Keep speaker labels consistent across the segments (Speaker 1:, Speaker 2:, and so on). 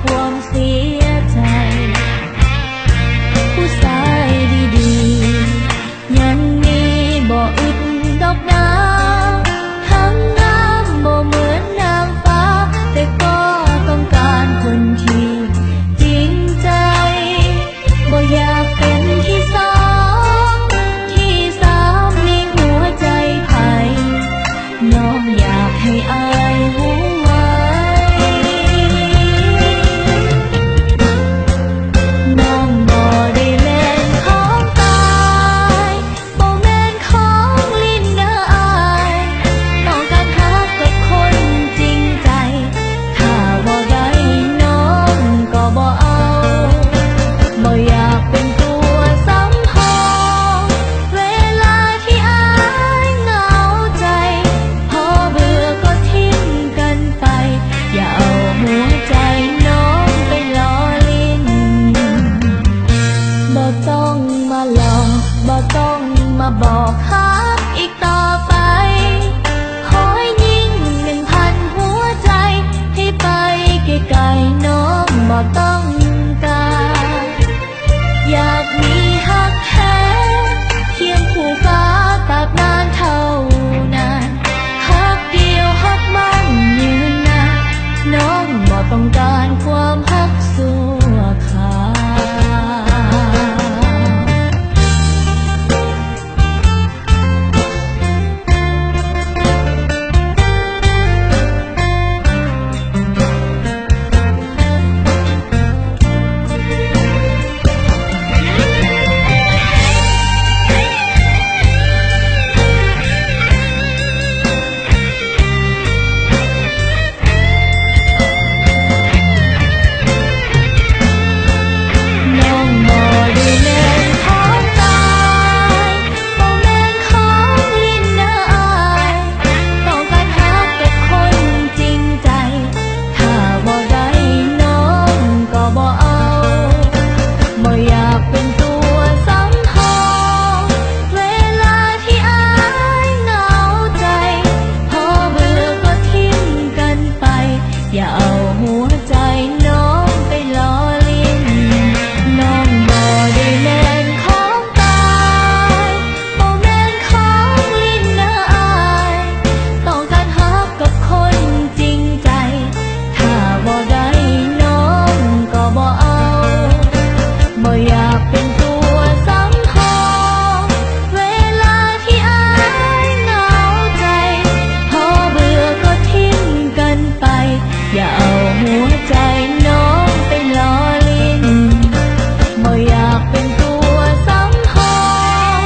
Speaker 1: ความเสียใจผู้ชายดีๆยังมีบ่อึดดอกนาทั้งงามบ่เหมือนนางฟ้าแต่ก็ต้องการคนที่จริงใจบ่อยากเป็นที่สองที่สามในหัวใจไผน้องอยากให้อายรู้ไว้น้องบ่ได้แม่นของตายบ่แม่นของลิ้นเด้ออายต้องการฮักกับคนจริงใจถ้าบ่ได้น้องก็บ่เอาบ่อยากเป็นตัวสำรองเวลาที่อายเหงาใจพอเบื่อก็ทิ้งกันไปอย่าเอาหัวใจน้องไปล้อเล่นบ่ต้องมาหลอกบ่ต้องมาบอกฮักอีกต่อไปขอให้ยิ่ง1,000หัวใจให้ไปไกลๆน้องบ่ต้องการอยากมีฮักแท้เคียงคู่ฟ้าตราบนานเท่านานฮักเดียวฮักมั่นยืนนานน้องบ่ต้องการความฮักชั่วคราวน้องบ่ได้แม่นของตายบ่แม่นของลิ้นเด้ออายต้องการฮักกับคนจริงใจถ้าบ่ได้น้องก็บ่เอาบ่อยากเป็นตัวสำรองเวลาที่อายเหงาใจพอเบื่อก็ทิ้งกันไปอย่าเอาหัวใจน้องไปล้อเล่นน้องบ่ได้แม่นของตายบ่แม่นของลิ้นเด้ออายต้องการฮักกับคนจริงใจถ้าบ่ได้น้องก็บ่เอาบ่อยากเป็นตัวสำรองเวลาที่อายเหงาใจพอเบื่อก็ทิ้งกันไปอย่าเอาหัวใจน้องไปล้อเล่นบ่อยากเป็นตัวสำรอง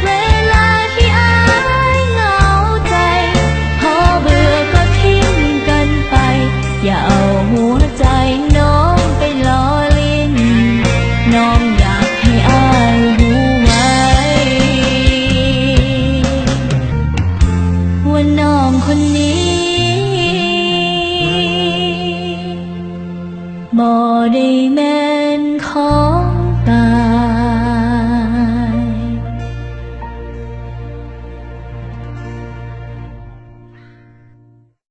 Speaker 1: เวลาที่อายเหงาใจพอเบื่อก็ทิ้งกันไปอย่าเอาหัวใจน้องไปล้อเล่นน้องอยากให้อายรู้ไว้ว่าน้องคนนี้บ่ได้แม่นของ